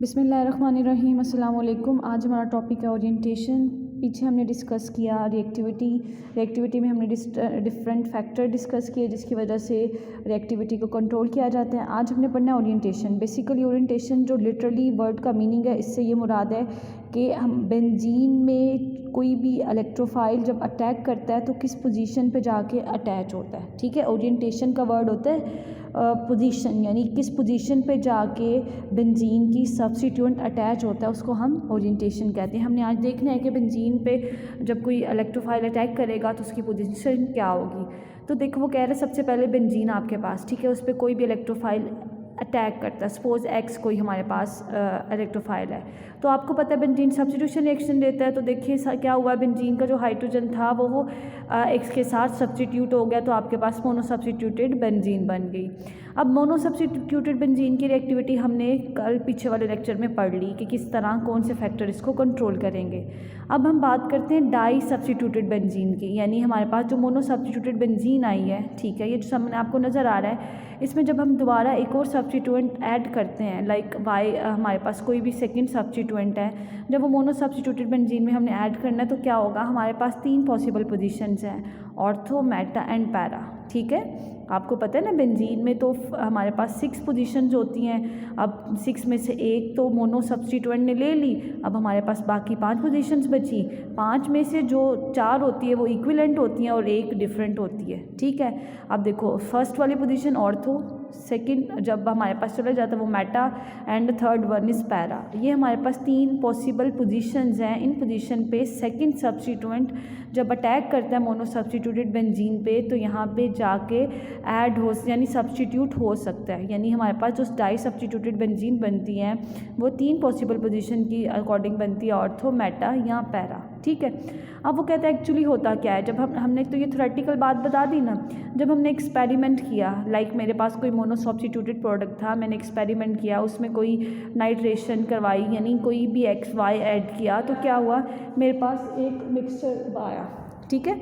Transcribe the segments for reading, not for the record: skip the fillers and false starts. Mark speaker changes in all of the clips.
Speaker 1: बिस्मिल्लाहिर्रहमानिर्रहीम, अस्सलाम वालेकुम। आज हमारा टॉपिक है ओरिएंटेशन। पीछे हमने डिस्कस किया रिएक्टिविटी में हमने डिफरेंट फैक्टर डिस्कस किए जिसकी वजह से रिएक्टिविटी को कंट्रोल किया जाता है। आज हमने पढ़ना है ओरिएंटेशन। बेसिकली ओरिएंटेशन जो लिटरली वर्ड का मीनिंग है, इससे ये मुराद है कि हम बेंजीन में कोई भी इलेक्ट्रोफाइल जब अटैक करता है तो किस पोजीशन पे जाके अटैच होता है। ठीक है, ओरिएंटेशन का वर्ड होता है पोजीशन, यानी किस पोजीशन पे जाके बेंजीन की सब्स्टिट्यूएंट अटैच होता है, उसको हम ओरिएंटेशन कहते हैं। हमने आज देखना है कि बेंजीन पे जब कोई इलेक्ट्रोफाइल अटैक करेगा तो उसकी पोजीशन क्या होगी। तो देखो, वो कह रहे हैं सबसे पहले बेंजीन आपके पास, ठीक है, उस पर कोई भी इलेक्ट्रोफाइल अटैक करता है। सपोज एक्स कोई हमारे पास इलेक्ट्रोफाइल है, तो आपको पता है बेंजीन सब्स्टिट्यूशन रिएक्शन देता है। तो देखिए क्या हुआ, बेंजीन का जो हाइड्रोजन था वो एक्स के साथ सब्स्टिट्यूट हो गया, तो आपके पास मोनो सब्स्टिट्यूटेड बेंजीन बन गई। अब मोनो सब्स्टिट्यूटेड बेंजीन की रिएक्टिविटी हमने कल पीछे वाले लेक्चर में पढ़ ली कि किस तरह कौन से फैक्टर इसको कंट्रोल करेंगे। अब हम बात करते हैं डाई सब्स्टिट्यूटेड बेंजीन की, यानी हमारे पास जो मोनो सब्स्टिट्यूटेड बेंजीन आई है, ठीक है, ये जो सामने आपको नज़र आ रहा है, इसमें जब हम दोबारा एक और सब्स्टिट्यूएंट ऐड करते हैं, लाइक वाई, हमारे पास कोई भी सेकंड सब्स्टिट्यूएंट है, जब वो मोनो सब्स्टिट्यूटेड बेंजीन में हमने ऐड करना है तो क्या होगा, हमारे पास 3 पॉसिबल पोजीशंस हैं, ऑर्थो, मेटा एंड पैरा। ठीक है, आपको पता है ना, बेंजीन में तो हमारे पास 6 पोजीशंस होती हैं। अब 6 में से एक तो मोनो सब्स्टिट्यूएंट ने ले ली, अब हमारे पास बाकी 5 पोजीशंस बची। 5 में से जो 4 होती है वो इक्विवेलेंट होती हैं और एक डिफरेंट होती है। ठीक है, अब देखो, फर्स्ट वाली पोजीशन ऑर्थो, सेकंड जब हमारे पास चला जाता है वो Meta and third one is para. ये हमारे पास 3 पॉसिबल पोजीशंस हैं। इन पोजीशन पे सेकंड सब्स्टिट्यूएंट जब अटैक करता है मोनो सब्स्टिट्यूटेड बेंजीन पे, तो यहाँ पे जाके ऐड हो, यानी सब्स्टिट्यूट हो सकता है। यानी हमारे पास जो डाई सब्स्टिट्यूटेड बेंजीन बनती हैं वो 3 पॉसिबल पोजीशन की अकॉर्डिंग बनती है, ऑर्थो, मेटा या पैरा। ठीक है, अब वो कहते हैं एक्चुअली होता क्या है। जब हमने तो ये थ्योरेटिकल बात बता दी ना, जब हमने एक्सपेरिमेंट किया, लाइक मेरे पास कोई मोनो सब्स्टिट्यूटेड प्रोडक्ट था, मैंने एक्सपेरिमेंट किया, उसमें कोई नाइट्रेशन करवाई, यानी कोई भी एक्स वाई ऐड किया, तो क्या हुआ, मेरे पास एक मिक्सचर आया। ठीक है,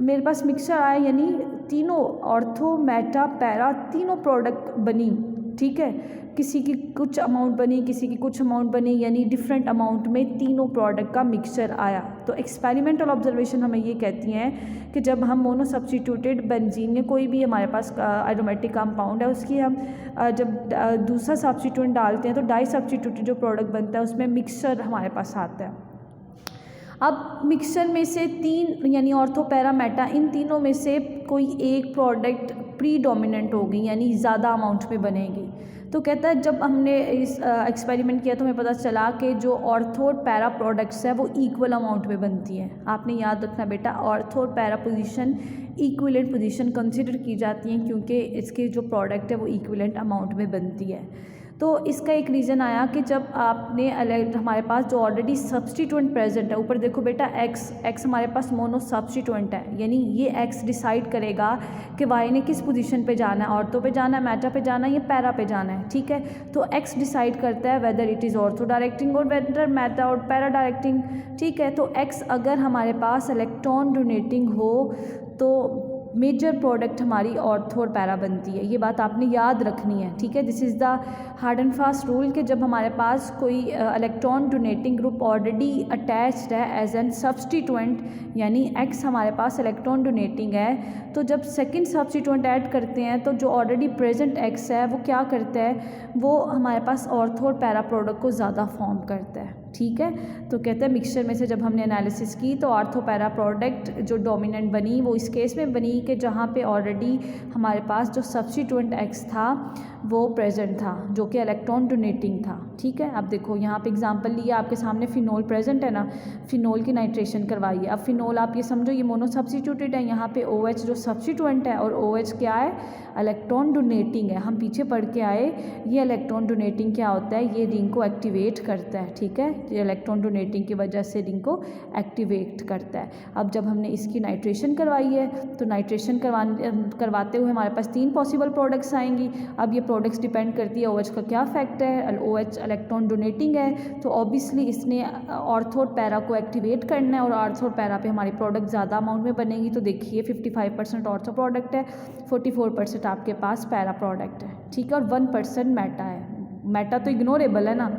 Speaker 1: मेरे पास मिक्सचर आया, यानी तीनों ऑर्थो, मेटा, पैरा, तीनों प्रोडक्ट बनी। ठीक है, किसी की कुछ अमाउंट बनी, किसी की कुछ अमाउंट बनी, यानी डिफरेंट अमाउंट में तीनों प्रोडक्ट का मिक्सचर आया। तो एक्सपेरिमेंटल ऑब्जर्वेशन हमें ये कहती हैं कि जब हम मोनो सब्स्टिट्यूटेड बेंजीन में कोई भी हमारे पास एरोमेटिक कंपाउंड है, उसकी हम जब दूसरा सब्स्टिट्यूएंट डालते हैं तो डाई सब्स्टिट्यूटेड जो प्रोडक्ट बनता है उसमें मिक्सचर हमारे पास आता है। अब मिक्सचर में से 3, यानी ऑर्थो, पैरा, मेटा, इन तीनों में से कोई एक प्रोडक्ट प्रीडोमिनेंट होगी, यानी ज़्यादा अमाउंट में बनेगी। तो कहता है जब हमने इस एक्सपेरिमेंट किया तो हमें पता चला कि जो ऑर्थो और पैरा प्रोडक्ट्स है वो इक्वल अमाउंट में बनती हैं। आपने याद रखना बेटा, ऑर्थो और para position equivalent position consider की जाती हैं क्योंकि इसके जो प्रोडक्ट है वो इक्विवेलेंट अमाउंट में बनती है। तो इसका एक रीज़न आया कि जब आपने हमारे पास जो ऑलरेडी सब्स्टिट्यूएंट प्रेजेंट है, ऊपर देखो बेटा, एक्स हमारे पास मोनो सब्स्टिट्यूएंट है, यानी ये एक्स डिसाइड करेगा कि वाई ने किस पोजीशन पे जाना है, ऑर्थो पे जाना है, मेटा पे जाना है या पैरा पे जाना है। ठीक है, तो एक्स डिसाइड करता है whether it is ortho directing और वेदर मेटा और पैरा डायरेक्टिंग। ठीक है, तो एक्स अगर हमारे पास इलेक्ट्रॉन डोनेटिंग हो तो मेजर प्रोडक्ट हमारी ऑर्थो और पैरा बनती है। ये बात आपने याद रखनी है। ठीक है, this is the hard and fast rule कि जब हमारे पास कोई electron donating group already attached है एज एन सब्स्टिट्यूएंट, यानी एक्स हमारे पास इलेक्ट्रॉन डोनेटिंग है, तो जब सेकंड सब्स्टिट्यूएंट ऐड करते हैं तो जो ऑलरेडी प्रेजेंट एक्स है वो क्या करता है, वो हमारे पास ऑर्थो और पैरा प्रोडक्ट को ज़्यादा फॉर्म करता है। ठीक है, तो कहते हैं मिक्सचर में से जब हमने एनालिसिस की तो ऑर्थो पैरा प्रोडक्ट जो डोमिनेंट बनी वो इस केस में बनी कि जहाँ पे ऑलरेडी हमारे पास जो सब्स्टिट्यूएंट एक्स था वो प्रेजेंट था, जो कि इलेक्ट्रॉन डोनेटिंग था। ठीक है, अब देखो यहाँ पे एग्जांपल लिया, आपके सामने फिनोल प्रेजेंट है ना, फिनोल की नाइट्रेशन करवाई है। अब फिनोल आप ये समझो ये मोनो सब्स्टिट्यूटेड है, यहाँ पे OH जो सब्स्टिट्यूएंट है और OH क्या है, इलेक्ट्रॉन डोनेटिंग है। हम पीछे पढ़ के आए, ये इलेक्ट्रॉन डोनेटिंग क्या होता है, ये रिंग को एक्टिवेट करता है। ठीक है, ये इलेक्ट्रॉन डोनेटिंग की वजह से रिंग को एक्टिवेट करता है। अब जब हमने इसकी नाइट्रेशन करवाई है तो नाइट्रेशन करवाते हुए हमारे पास 3 पॉसिबल प्रोडक्ट्स आएंगी। अब ये प्रोडक्ट्स डिपेंड करती है OH का क्या फैक्ट है, OH इलेक्ट्रॉन डोनेटिंग है तो ऑब्वियसली इसने ऑर्थो और पैरा को एक्टिवेट करना है और ऑर्थो और पैरा पे हमारी प्रोडक्ट ज़्यादा अमाउंट में बनेगी। तो देखिए 55% ऑर्थो प्रोडक्ट है, 44% आपके पास पैरा प्रोडक्ट है। ठीक है, और 1% मेटा है। मेटा तो इग्नोरेबल है ना,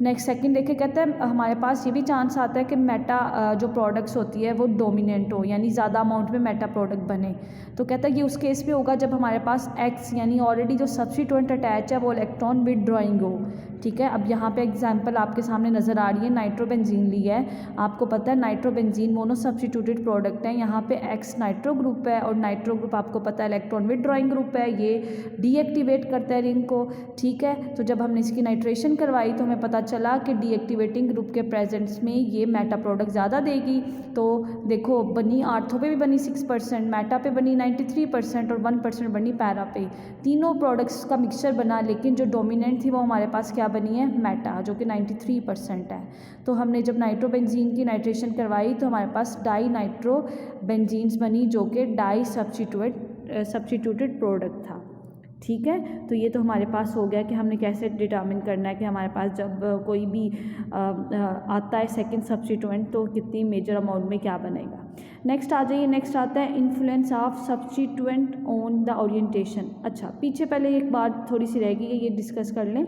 Speaker 1: नेक्स्ट सेकंड देखिए, कहते हैं हमारे पास ये भी चांस आता है कि मेटा जो प्रोडक्ट्स होती है वो डोमिनेंट हो, यानी ज़्यादा अमाउंट में मेटा प्रोडक्ट बने। तो कहता है ये उस केस पे होगा जब हमारे पास एक्स यानी ऑलरेडी जो सब्स्टिट्यूएंट अटैच है वो इलेक्ट्रॉन विदड्रॉइंग हो। ठीक है, अब यहाँ पे एग्जांपल आपके सामने नज़र आ रही है, नाइट्रोबेंजीन ली है। आपको पता है नाइट्रोबेंजीन मोनो सब्स्टिट्यूटेड प्रोडक्ट है। यहाँ पे एक्स नाइट्रो ग्रुप है और नाइट्रो ग्रुप आपको पता है इलेक्ट्रॉन विदड्रॉइंग ग्रुप है, ये डीएक्टिवेट करता है रिंग को। ठीक है, तो जब हमने इसकी नाइट्रेशन करवाई तो हमें पता चला कि डीएक्टिवेटिंग ग्रुप के प्रेजेंस में ये मेटा प्रोडक्ट ज़्यादा देगी। तो देखो बनी आर्थो पे भी बनी 6%, मेटा पे बनी 93% और 1% बनी पैरा पे। तीनों प्रोडक्ट्स का मिक्सचर बना, लेकिन जो डोमिनेंट थी वो हमारे पास क्या बनी है, मेटा, जो कि 93% है। तो हमने जब नाइट्रोबेंजीन की नाइट्रेशन करवाई तो हमारे पास डाई नाइट्रोबेंजीन्स बनी, जो कि डाई सब्स्टिट्यूटेड प्रोडक्ट था। ठीक है, तो ये तो हमारे पास हो गया कि हमने कैसे डिटर्मिन करना है कि हमारे पास जब कोई भी आता है सेकंड सब्स्टिट्यूएंट तो कितनी मेजर अमाउंट में क्या बनेगा। नेक्स्ट आ जाइए, नेक्स्ट आता है influence of substituent on the orientation. अच्छा, पीछे पहले एक बात थोड़ी सी रहेगी, ये डिस्कस कर लें।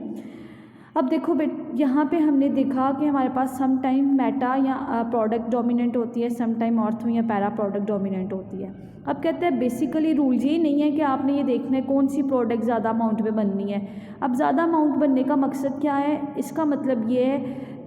Speaker 1: अब देखो यहाँ पे हमने देखा कि हमारे पास सम टाइम मेटा या प्रोडक्ट डोमिनेंट होती है, सम टाइम ऑर्थो या पैरा प्रोडक्ट डोमिनेंट होती है। अब कहते हैं बेसिकली रूल ये नहीं है कि आपने ये देखना है कौन सी प्रोडक्ट ज़्यादा अमाउंट में बननी है। अब ज़्यादा अमाउंट बनने का मकसद क्या है, इसका मतलब ये है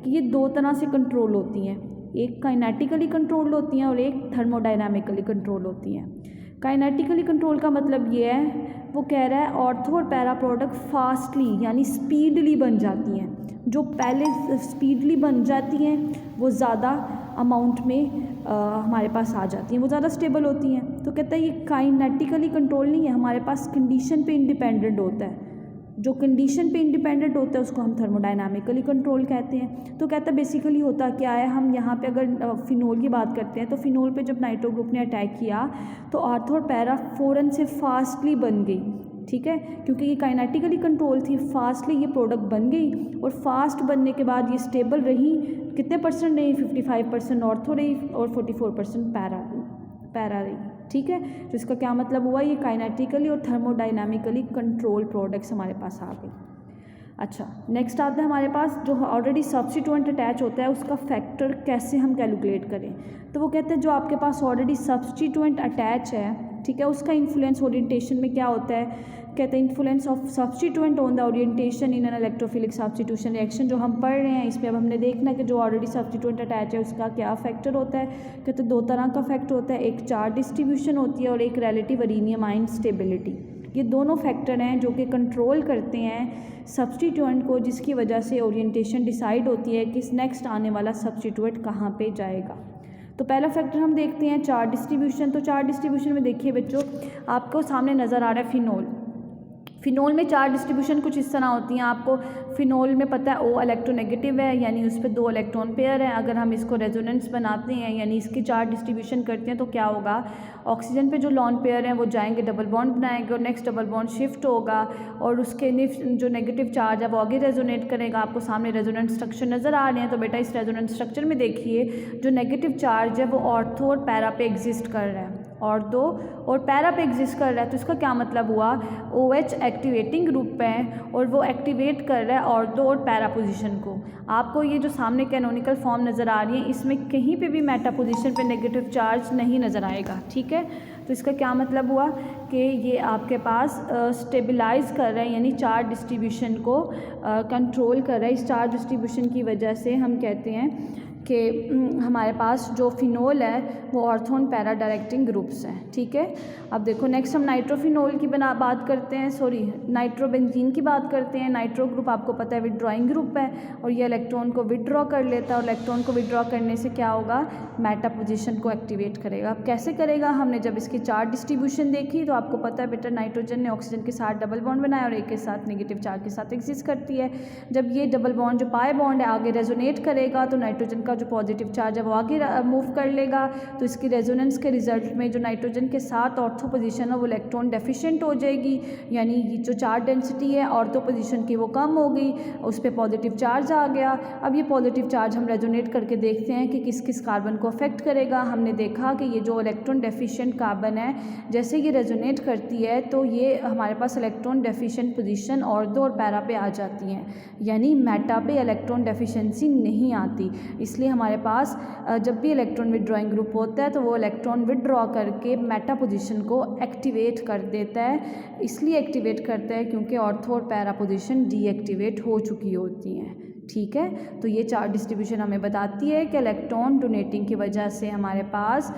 Speaker 1: कि ये दो तरह से कंट्रोल होती हैं, एक काइनेटिकली कंट्रोल होती हैं और एक थर्मोडाइनामिकली कंट्रोल होती हैं। काइनेटिकली कंट्रोल का मतलब ये है, वो कह रहा है ऑर्थो और पैरा प्रोडक्ट फास्टली यानी स्पीडली बन जाती हैं। जो पहले स्पीडली बन जाती हैं वो ज़्यादा अमाउंट में हमारे पास आ जाती हैं, वो ज़्यादा स्टेबल होती हैं। तो कहता है ये काइनेटिकली कंट्रोल नहीं है, हमारे पास कंडीशन पे इंडिपेंडेंट होता है। जो कंडीशन पे इंडिपेंडेंट होता है उसको हम थर्मोडाइनामिकली कंट्रोल कहते हैं। तो कहता है बेसिकली होता क्या है, हम यहाँ पे अगर फिनोल की बात करते हैं तो फिनोल पे जब नाइट्रो ग्रुप ने अटैक किया तो आर्थो और पैरा फ़ौरन से फास्टली बन गई। ठीक है, क्योंकि ये काइनेटिकली कंट्रोल थी, फास्टली ये प्रोडक्ट बन गई और फास्ट बनने के बाद ये स्टेबल रही। कितने परसेंट रही, 55% ऑर्थो रही और 44% पैरा रही। ठीक है, तो इसका क्या मतलब हुआ, ये काइनेटिकली और थर्मोडाइनामिकली कंट्रोल प्रोडक्ट्स हमारे पास आ गए। अच्छा, नेक्स्ट आता है हमारे पास जो ऑलरेडी सब्स्टिट्यूएंट अटैच होता है उसका फैक्टर कैसे हम कैलकुलेट करें। तो वो कहते हैं जो आपके पास ऑलरेडी सब्स्टिट्यूएंट अटैच है, ठीक है, उसका इन्फ्लुएंस ओरिएंटेशन में क्या होता है। कहते हैं influence of substituent on the orientation in an electrophilic substitution reaction, जो हम पढ़ रहे हैं इसमें अब हमने देखना है कि जो ऑलरेडी सब्स्टिट्यूएंट अटैच है उसका क्या फैक्टर होता है। कहते हैं दो तरह का फैक्टर होता है, एक चार्ज डिस्ट्रीब्यूशन होती है और एक रिलेटिव अरेनियम आयन स्टेबिलिटी। ये दोनों फैक्टर हैं जो कि कंट्रोल करते हैं सब्स्टिट्यूएंट को, जिसकी वजह से ओरिएंटेशन डिसाइड होती है कि नेक्स्ट आने वाला सब्स्टिट्यूएंट कहाँ पे जाएगा। तो पहला फैक्टर हम देखते हैं चार्ज डिस्ट्रीब्यूशन। तो चार्ज डिस्ट्रीब्यूशन में देखिए बच्चों, आपको सामने नज़र आ रहा है फिनोल। फिनोल में चार्ज डिस्ट्रीब्यूशन कुछ इस तरह होती हैं। आपको फिनोल में पता है ओ इलेक्ट्रोनेगेटिव है, यानी उस पर 2 इलेक्ट्रॉन पेयर है। अगर हम इसको रेजोनेंस बनाते हैं यानी इसकी चार्ज डिस्ट्रीब्यूशन करते हैं तो क्या होगा, ऑक्सीजन पे जो लॉन पेयर हैं वो जाएंगे, डबल बॉन्ड बनाएंगे और नेक्स्ट डबल बॉन्ड शिफ्ट होगा और उसके जो नेगेटिव चार्ज है वो आगे रेजोनेट करेगा। आपको सामने रेजोनेंट स्ट्रक्चर नज़र आ रहे हैं। तो बेटा इस रेजोनेंट स्ट्रक्चर में देखिए जो नेगेटिव चार्ज है वो ऑर्थो और पैरा पे एग्जिस्ट कर रहा है, ऑर्थो और पैरा पे एग्जिस्ट कर रहा है। तो इसका क्या मतलब हुआ, OH एक्टिवेटिंग ग्रुप है और वो एक्टिवेट कर रहा है ऑर्थो और पैरा पोजीशन को। आपको ये जो सामने कैनोनिकल फॉर्म नज़र आ रही है इसमें कहीं पे भी मेटा पोजीशन पे नेगेटिव चार्ज नहीं नज़र आएगा। ठीक है, तो इसका क्या मतलब हुआ कि ये आपके पास स्टेबलाइज कर रहा है, यानी चार्ज डिस्ट्रीब्यूशन को कंट्रोल कर रहा है। इस चार्ज डिस्ट्रीब्यूशन की वजह से हम कहते हैं कि हमारे पास जो फिनोल है वो ऑर्थो और पैरा डायरेक्टिंग ग्रुप्स हैं। ठीक है, अब देखो नेक्स्ट हम नाइट्रोफिनोल की बात करते हैं, नाइट्रोबेंजीन की बात करते हैं। नाइट्रो ग्रुप आपको पता है विड्रॉइंग ग्रुप है और ये इलेक्ट्रॉन को विड्रॉ कर लेता है और इलेक्ट्रॉन को विड्रॉ करने से क्या होगा, मेटा पोजीशन को एक्टिवेट करेगा। अब कैसे करेगा, हमने जब इसकी चार्ज डिस्ट्रीब्यूशन देखी तो आपको पता है बेटा नाइट्रोजन ने ऑक्सीजन के साथ डबल बॉन्ड बनाया और एक के साथ नेगेटिव चार्ज के साथ एग्जिस्ट करती है। जब ये डबल बॉन्ड जो पाई बॉन्ड है आगे रेजोनेट करेगा तो नाइट्रोजन का का जो पॉजिटिव चार्ज है वो आगे मूव कर लेगा, तो इसकी रेजोनेंस के रिजल्ट में जो नाइट्रोजन के साथ ऑर्थो पोजीशन है वो इलेक्ट्रॉन डेफिशिएंट हो जाएगी, यानी ये जो चार्ज डेंसिटी है ऑर्थो पोजीशन की वो कम हो गई, उस पर पॉजिटिव चार्ज आ गया। अब ये पॉजिटिव चार्ज हम रेजोनेट करके देखते हैं कि किस किस कार्बन को अफेक्ट करेगा। हमने देखा कि ये जो इलेक्ट्रॉन डेफिशिएंट कार्बन है जैसे ये रेजोनेट करती है तो ये हमारे पास इलेक्ट्रॉन डेफिशिएंट पोजीशन ऑर्थो और पैरा पे आ जाती हैं, यानी मेटा पे इलेक्ट्रॉन डेफिशिएंसी नहीं आती। इसलिए हमारे पास जब भी इलेक्ट्रॉन विड्रॉइंग ग्रुप होता है तो वो इलेक्ट्रॉन विड्रॉ करके मेटा पोजीशन को एक्टिवेट कर देता है। इसलिए एक्टिवेट करता है क्योंकि ऑर्थो और पैरा पोजीशन डीएक्टिवेट हो चुकी होती हैं। ठीक है, तो ये चार्ज डिस्ट्रीब्यूशन हमें बताती है कि इलेक्ट्रॉन डोनेटिंग की वजह से हमारे पास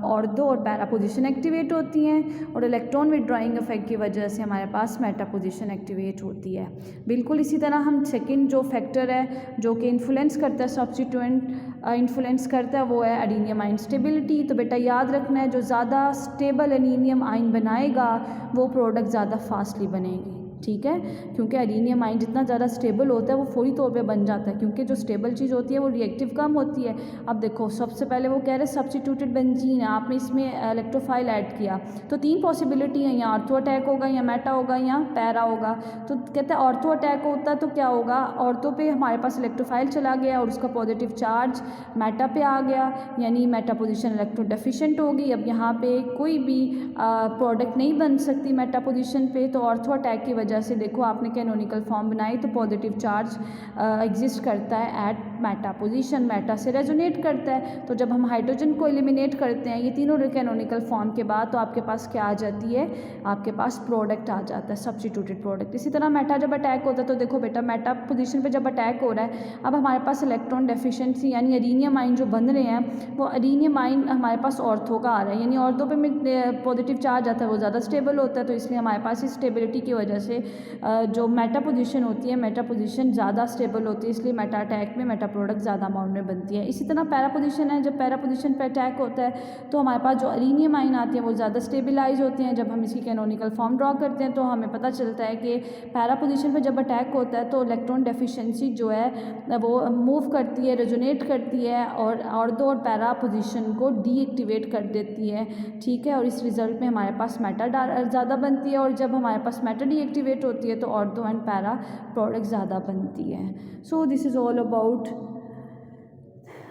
Speaker 1: ऑर्थो और पैरा पोजीशन एक्टिवेट होती हैं और इलेक्ट्रॉन विड्रॉइंग इफेक्ट की वजह से हमारे पास मेटा पोजीशन एक्टिवेट होती है। बिल्कुल इसी तरह हम सेकंड जो फैक्टर है जो कि इन्फ्लुएंस करता है सब्स्टिट्यूएंट इन्फ्लुएंस करता है वो है एडिनियम आइन स्टेबिलिटी। तो बेटा याद रखना है जो ज़्यादा स्टेबल एडिनियम आइन बनाएगा वो प्रोडक्ट ज़्यादा फास्टली बनेगी। ठीक है, क्योंकि एडिनियम आइन जितना ज़्यादा स्टेबल होता है वो फौरी तौर पे बन जाता है, क्योंकि जो स्टेबल चीज़ होती है वो रिएक्टिव कम होती है। अब देखो सबसे पहले वो कह रहे सब्स्टिट्यूटेड बेंजीन है, आपने इसमें इलेक्ट्रोफाइल ऐड किया तो तीन पॉसिबिलिटी है, या ऑर्थो अटैक होगा या मेटा होगा या पैरा होगा। तो कहते हैं ऑर्थो अटैक होता है तो क्या होगा, ऑर्थो पे हमारे पास इलेक्ट्रोफाइल चला गया और उसका पॉजिटिव चार्ज मेटा पे आ गया, यानी मेटा पोजीशन इलेक्ट्रो डेफिशिएंट होगी। अब यहाँ पे कोई भी प्रोडक्ट नहीं बन सकती मेटा पोजीशन पे, तो ऑर्थो अटैक की वजह से देखो आपने कैनोनिकल फॉर्म बनाई तो पॉजिटिव चार्ज एग्जिस्ट करता है एट मेटा पोजीशन, मेटा से रेजोनेट करता है। तो जब हम हाइड्रोजन को एलिमिनेट करते हैं ये तीनों कैनोनिकल फॉर्म के बाद तो आपके पास क्या आ जाती है, आपके पास प्रोडक्ट आ जाता है सब्स्टिट्यूटेड प्रोडक्ट। इसी तरह मेटा जब अटैक होता है तो देखो बेटा मेटा पोजीशन पे जब अटैक हो रहा है अब हमारे पास इलेक्ट्रॉन डेफिशिएंसी यानी एडिनियम आइन जो बन रहे हैं वो एडिनियम आइन हमारे पास ऑर्थो का आ रहा है, यानी ऑर्थो पे पॉजिटिव चार्ज आता है वो ज़्यादा स्टेबल होता है, तो इसलिए हमारे पास इस स्टेबिलिटी की वजह से जो मेटा पोजीशन होती है मेटा पोजीशन ज़्यादा स्टेबल होती है, इसलिए मेटा अटैक में मेटा प्रोडक्ट ज़्यादा अमाउंट में बनती है। इसी तरह पैरा पोजीशन है, जब पैरा पोजीशन पे अटैक होता है तो हमारे पास जो एडिनियम आइन आती है वो ज़्यादा स्टेबिलाइज होती हैं। जब हम इसकी कैनोनिकल फॉर्म ड्रॉ करते हैं तो हमें पता चलता है कि पैरा पोजीशन पे जब अटैक होता है तो इलेक्ट्रॉन डेफिशिएंसी जो है वो मूव करती है, रेजोनेट करती है और ऑर्थो और पैरा पोजीशन को डीएक्टिवेट कर देती है। ठीक है, और इस रिजल्ट में हमारे पास मेटा ज़्यादा बनती है और जब हमारे पास मेटा डीएक्टिवेट होती है तो ऑर्थो एंड पैरा प्रोडक्ट ज़्यादा बनती है। So this is all about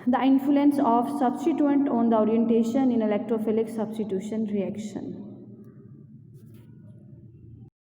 Speaker 1: the influence of substituent on the orientation in electrophilic substitution reaction.